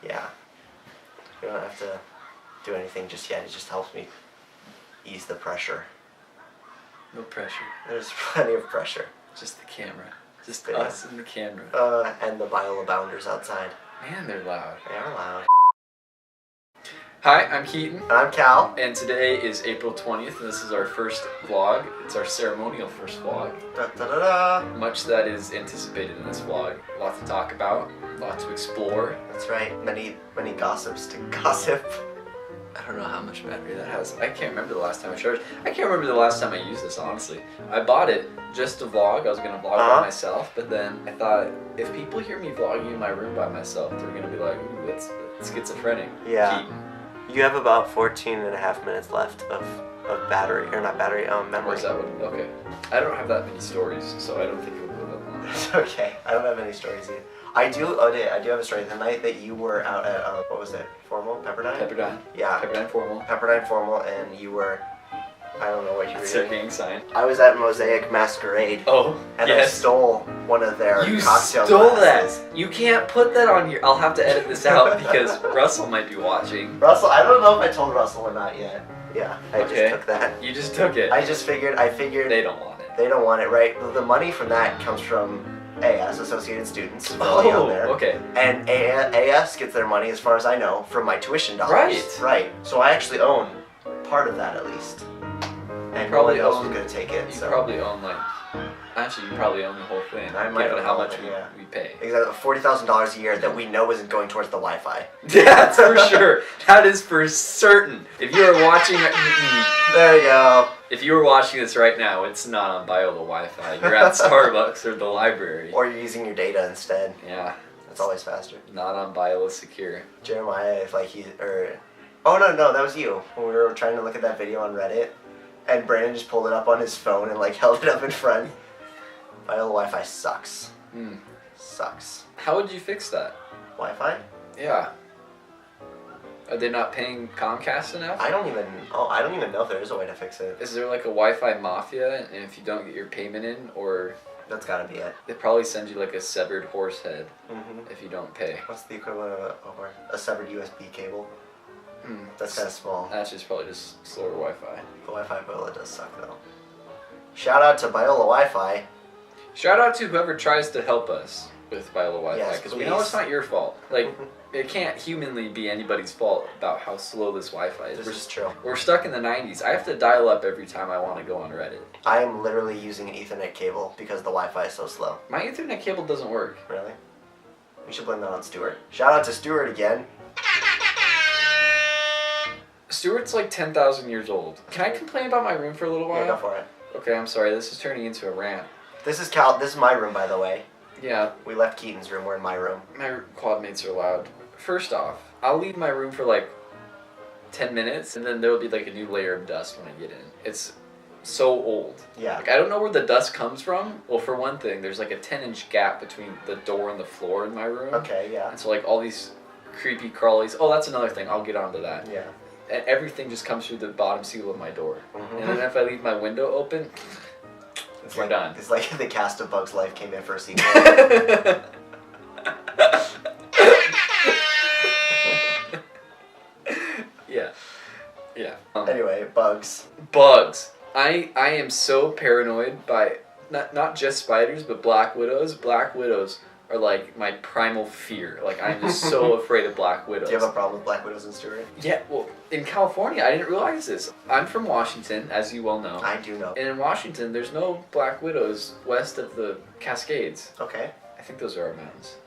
Yeah. We don't have to do anything just yet. It just helps me ease the pressure. No pressure. There's plenty of pressure. Just the camera. Just Video. us and the camera. And the Biola Bounders outside. Man, they're loud. They are loud. Hi, I'm Keaton. And I'm Cal. And today is April 20th, and this is our first vlog. It's our ceremonial first vlog. Da, da, da, da. Much that is anticipated in this vlog. A lot to talk about, a lot to explore. That's right. Many gossips to gossip. I don't know how much battery that has. I can't remember the last time I charged. I can't remember the llast time I used this, honestly. I bought it just to vlog. I was going to vlog by myself, but then I thought, if people hear me vlogging in my room by myself, they're going to be like, ooh, that's schizophrenic. Yeah. Keaton. You have about 14 and a half minutes left of battery, or not battery, memory. Or is that what? Okay. I don't have that many stories, so I don't think it would go that long. It's okay. I don't have any stories either. I do have a story. The night that you were out at, what was it? Formal? Pepperdine? Pepperdine. Yeah. Pepperdine Formal. Pepperdine Formal, and you were, I don't know what you were That's their doing. gang sign. I was at Mosaic Masquerade. Oh, And yes. I stole one of their You cocktail stole glasses. that! You can't put that on your... I'll have to edit this out because Russell might be watching. Russell, I don't know if I told Russell or not yet. Yeah, I Okay. just took that. You just took it. I figured They don't want it. they don't want it, right? The money from that comes from AS, Associated Students, really on there. Okay. And AS gets their money, as far as I know, from my tuition dollars. Right. Right. So I actually own part of that, at least. And probably nobody else own- was going to take it. You So. probably own like... Actually, you probably own the whole thing. I might given own how all much of it, yeah. we pay. Exactly, $40,000 a year that we know isn't going towards the Wi-Fi. That's for sure. That is for certain. If you are watching... There you go. If you were watching this right now, it's not on Biola Wi-Fi. You're at Starbucks or the library. Or you're using your data instead. Yeah. That's always faster. Not on Biola Secure. Jeremiah, if like oh no, that was you. When we were trying to look at that video on Reddit, and Brandon just pulled it up on his phone and like held it up in front. Biola Wi-Fi sucks. Sucks. How would you fix that? Wi-Fi? Yeah. Are they not paying Comcast enough? I don't even know if there is a way to fix it. Is there like a Wi-Fi mafia, and if you don't get your payment in, or That's gotta be it. they probably send you like a severed horse head if you don't pay. What's the equivalent of a severed USB cable? That's kind of small. That's just probably just slower Wi-Fi. The Wi-Fi Biola does suck though. Shout out to Biola Wi-Fi. Shout out to whoever tries to help us with Biola Wi-Fi, Yes, because we know please. it's not your fault. Like, it can't humanly be anybody's fault about how slow this Wi-Fi is. This is true. We're stuck in the 90s. I have to dial up every time I want to go on Reddit. I am literally using an Ethernet cable because the Wi-Fi is so slow. My Ethernet cable doesn't work. Really? We should blame that on Stuart. Shout out to Stuart again. Stuart's like 10,000 years old. Can I complain about my room for a little while? Yeah, go for it. Okay, I'm sorry. This is turning into a rant. This is Cal. This is my room, by the way. Yeah, We left Keaton's room. We're in my room. my quad mates are loud. First off, I'll leave my room for like 10 minutes, and then there will be like a new layer of dust when I get in. It's so old. Yeah. Like, I don't know where the dust comes from. Well, for one thing, there's like a 10-inch gap between the door and the floor in my room. Okay. Yeah. And so like all these creepy crawlies. Oh, that's another thing. I'll get onto that. Yeah. And everything just comes through the bottom seal of my door. Mhm. And then if I leave my window open, It's we're like, done. It's like the cast of Bugs Life came in for a sequel. Yeah. Yeah. Anyway, bugs. Bugs. I am so paranoid by not just spiders, but black widows. Black widows are like my primal fear. Like, I'm just so afraid of black widows. Do you have a problem with black widows in Stuart? Yeah, well, in California, I didn't realize this. I'm from Washington, as you well know. I do know. And in Washington, there's no black widows west of the Cascades. Okay. I think those are our mountains.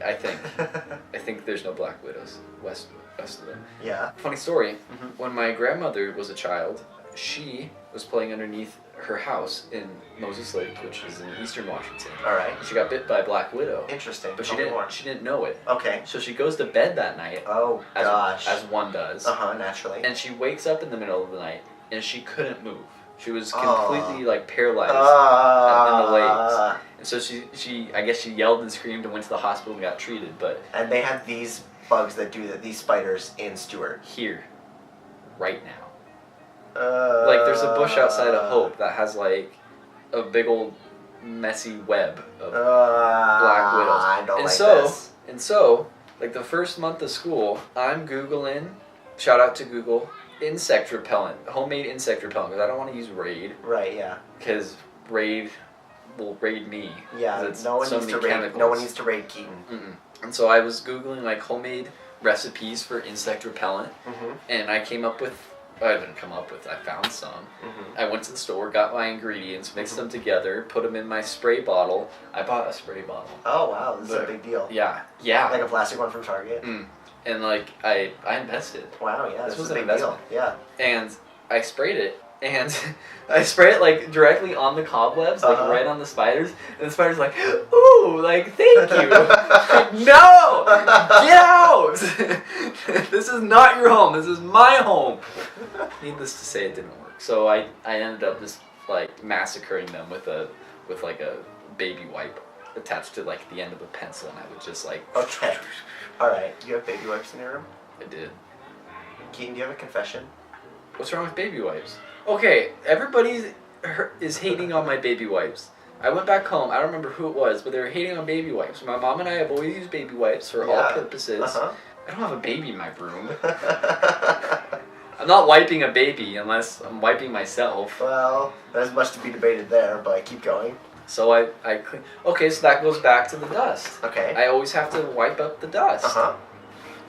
I think there's no black widows west of them. Yeah. Funny story, when my grandmother was a child, she was playing underneath her house in Moses Lake, which is in eastern Washington. All right. She got bit by a black widow, Interesting. but Tell me more. she didn't know it. Okay. So she goes to bed that night, Oh gosh. as one does, Naturally. and she wakes up in the middle of the night, and she couldn't move. She was completely like paralyzed in the legs. And so I guess she yelled and screamed and went to the hospital and got treated, but... And they have these bugs that do that, these spiders in Stuart. Here. Right now. Like, there's a bush outside of Hope that has like a big old messy web of black widows. I don't and like so, this. And so, Like the first month of school, I'm Googling, shout out to Google, insect repellent, homemade insect repellent, because I don't want to use Raid. Right, yeah. Because Raid will raid me. Yeah, no one needs to raid Keaton. And so I was Googling like homemade recipes for insect repellent, and I came up with, I didn't come up with, I found some. I went to the store, got my ingredients, mixed them together, put them in my spray bottle. I bought a spray bottle. Oh wow, this is a big deal. Yeah. Like a plastic one from Target. And like I invested. Wow, yeah, this was a big investment. deal. Yeah. And I sprayed it. And I spray it like directly on the cobwebs, like right on the spiders, and the spider's like, "Ooh, like thank you." No, get out! This is not your home. This is my home. Needless to say, it didn't work. So I ended up just like massacring them with like a baby wipe attached to like the end of a pencil, and I would just like. Okay. All right. Do you have baby wipes in your room? I did. Keaton, do you have a confession? What's wrong with baby wipes? Okay, everybody is hating on my baby wipes. I went back home, I don't remember who it was, but they were hating on baby wipes. My mom and I have always used baby wipes for all purposes. I don't have a baby in my room. I'm not wiping a baby unless I'm wiping myself. Well, there's much to be debated there, but keep going. So I clean. Okay, so that goes back to the dust. Okay. I always have to wipe up the dust.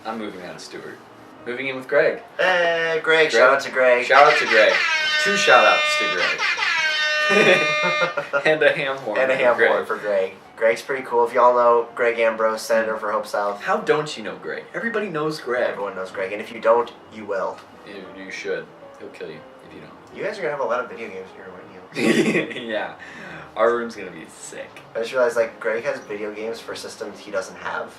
I'm moving out of Stuart. Moving in with Greg. Hey, Greg. Shout out to Greg. Shout out to Greg. 2 shout outs to Greg. And a ham horn. And a ham horn for Greg. Greg's pretty cool. If y'all know Greg Ambrose, Senator for Hope South. How don't you know Greg? Everybody knows Greg. Everyone knows Greg. And if you don't, you will. You should. He'll kill you if you don't. You guys are going to have a lot of video games in your room, aren't you? Yeah. Our room's going to be sick. I just realized, like, Greg has video games for systems he doesn't have.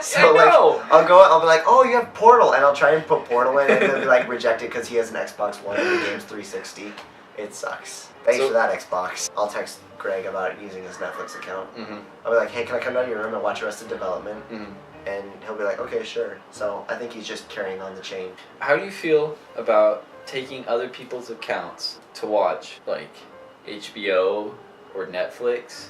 So, like, I'll be like, oh, you have Portal, and I'll try and put Portal in, and he'll be like, reject it because he has an Xbox One and the game's 360. It sucks. Thanks for that, Xbox. I'll text Greg about using his Netflix account. I'll be like, hey, can I come down to your room and watch Arrested Development? And he'll be like, okay, sure. So I think he's just carrying on the chain. How do you feel about taking other people's accounts to watch, like, HBO or Netflix?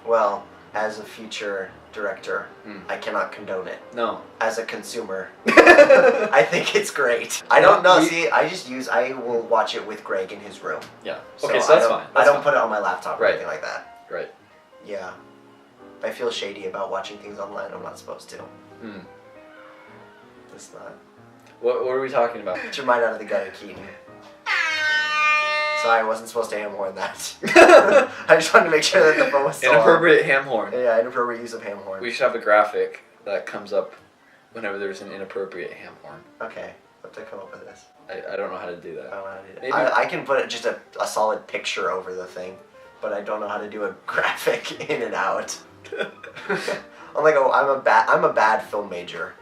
Well, as a future director, I cannot condone it. No. As a consumer, I think it's great. I don't know. I will watch it with Greg in his room. Yeah. Okay, so that's fine. I don't put it on my laptop or anything like that. Right. Yeah. I feel shady about watching things online I'm not supposed to. It's not. What are we talking about? Get your mind out of the gutter, Keaton. Sorry, I wasn't supposed to ham horn that. I just wanted to make sure that the phone was still Inappropriate ham horn. Yeah, inappropriate use of ham horn. We should have a graphic that comes up whenever there's an inappropriate ham horn. Okay, what to come up with this? I don't know how to do that. I don't know how to do that. I can put just a solid picture over the thing, but I don't know how to do a graphic in and out. I'm a bad film major.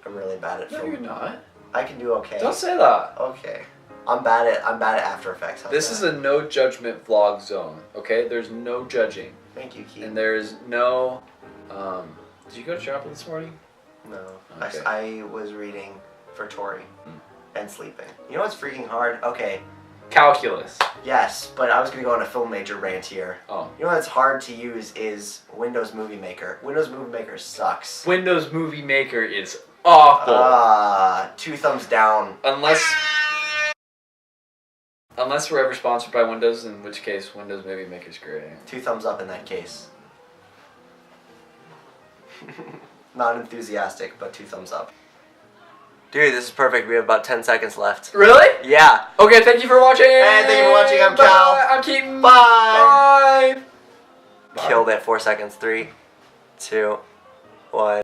I'm really bad at film. No, you're not. I can do okay. Don't say that. Okay. I'm bad at After Effects. This is a no judgment vlog zone, okay? There's no judging. Thank you, Keith. And there's no did you go shopping this morning? No. Okay. I was reading for Tori and sleeping. You know what's freaking hard? Okay. Calculus. Yes, but I was going to go on a film major rant here. Oh. You know what's hard to use is Windows Movie Maker. Windows Movie Maker sucks. Windows Movie Maker is awful. 2 thumbs down. Unless we're ever sponsored by Windows, in which case Windows Movie Maker's great. 2 thumbs up in that case. Not enthusiastic, but 2 thumbs up. Dude, this is perfect. We have about 10 seconds left. Really? Yeah. Okay, thank you for watching. Hey, thank you for watching. I'm Cal. I'm Keaton. Bye. Bye. Killed it. 4 seconds. 3, 2, 1.